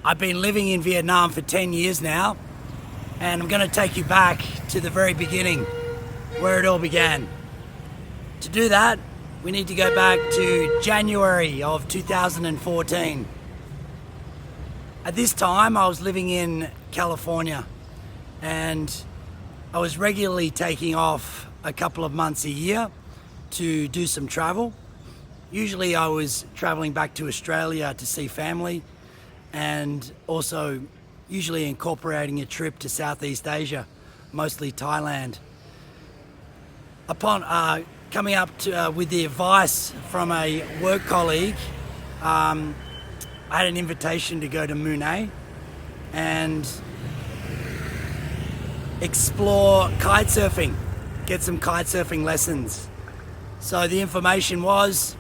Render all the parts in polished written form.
I've been living in Vietnam for 10 years now, and I'm going to take you back to the very beginning, where it all began. To do that, we need to go back to January of 2014. At this time, I was living in California, and I was regularly taking off a couple of months a year to do some travel. Usually I was traveling back to Australia to see family, and also usually incorporating a trip to Southeast Asia, mostly Thailand. Upon coming up with the advice from a work colleague, I had an invitation to go to Mui Ne and explore kitesurfing, get some kitesurfing lessons. So the information was,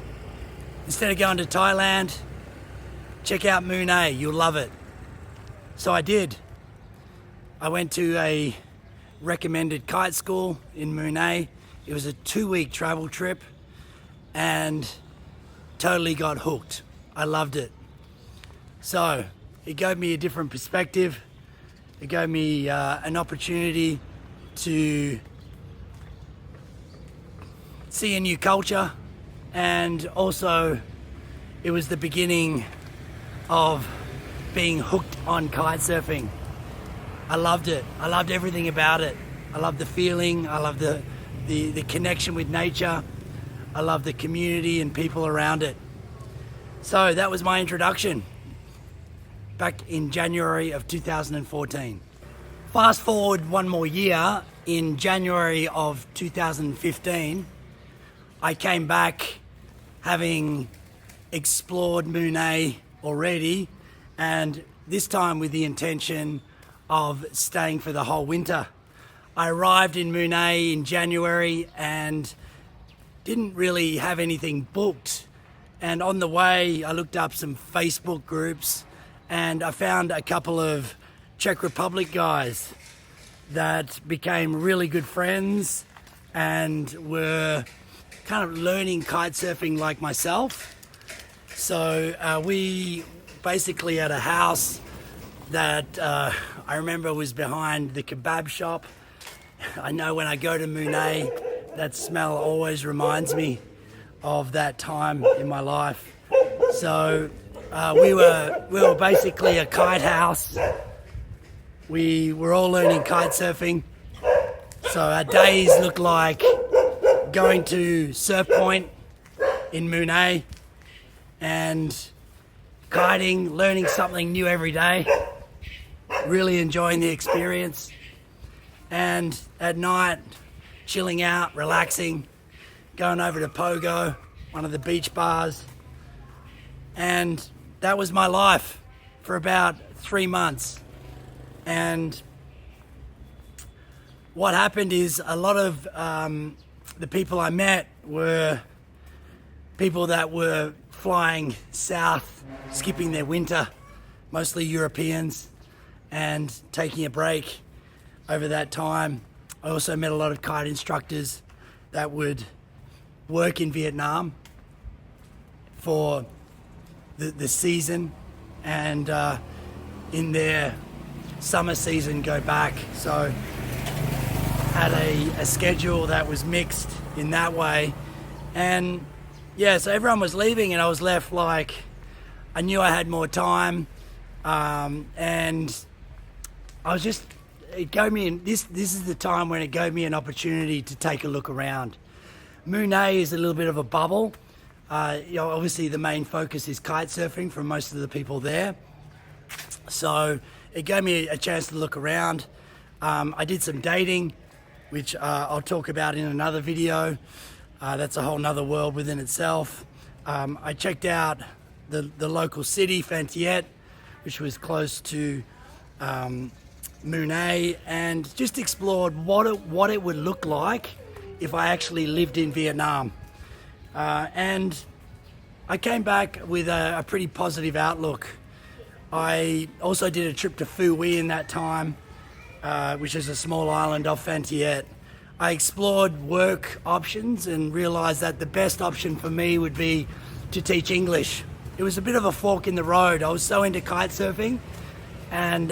instead of going to Thailand, check out Mui Ne, you'll love it. So I did. I went to a recommended kite school in Mui Ne. It was a 2-week travel trip and totally got hooked. I loved it. So it gave me a different perspective. It gave me an opportunity to see a new culture, and also it was the beginning of being hooked on kite surfing. I loved it. I loved everything about it. I loved the feeling. I loved the connection with nature. I loved the community and people around it. So that was my introduction back in January of 2014. Fast forward one more year, in January of 2015, I came back having explored Mui Ne already, and this time with the intention of staying for the whole winter. I arrived in Mui Ne in January and didn't really have anything booked. And on the way, I looked up some Facebook groups and I found a couple of Czech Republic guys that became really good friends and were kind of learning kite surfing like myself. So we basically had a house that I remember was behind the kebab shop. I know when I go to Mui Ne, that smell always reminds me of that time in my life. So we were basically a kite house. We were all learning kite surfing. So our days looked like going to Surf Point in Mui Ne and kiting, learning something new every day, really enjoying the experience. And at night, chilling out, relaxing, going over to Pogo, one of the beach bars. And that was my life for about 3 months. And what happened is a lot of the people I met were people that were flying south, skipping their winter, mostly Europeans, and taking a break over that time. I also met a lot of kite instructors that would work in Vietnam for the season, and in their summer season go back. So had a schedule that was mixed in that way. And yeah, so everyone was leaving and I was left like, I knew I had more time, and I was just, it gave me, this is the time when it gave me an opportunity to take a look around. Mui Ne is a little bit of a bubble. Obviously the main focus is kite surfing for most of the people there. So it gave me a chance to look around. I did some dating, which I'll talk about in another video. That's a whole nother world within itself. I checked out the local city, Phan Thiet, which was close to Mui Ne, and just explored what it would look like if I actually lived in Vietnam. And I came back with a pretty positive outlook. I also did a trip to Phu Huy in that time, which is a small island off Phan Thiet. I explored work options and realized that the best option for me would be to teach English it was a bit of a fork in the road. I was so into kite surfing, and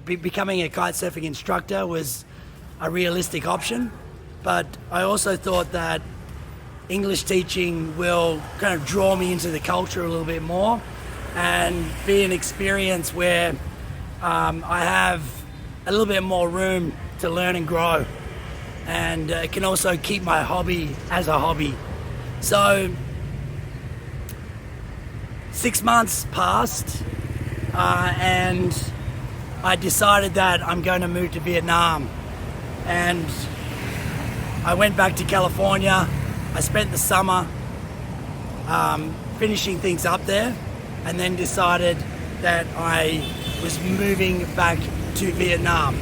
becoming a kite surfing instructor was a realistic option. But I also thought that English teaching will kind of draw me into the culture a little bit more and be an experience where I have a little bit more room to learn and grow, and it can also keep my hobby as a hobby. So 6 months passed, and I decided that I'm going to move to Vietnam, and I went back to California. I spent the summer finishing things up there, and then decided that I was moving back to Vietnam.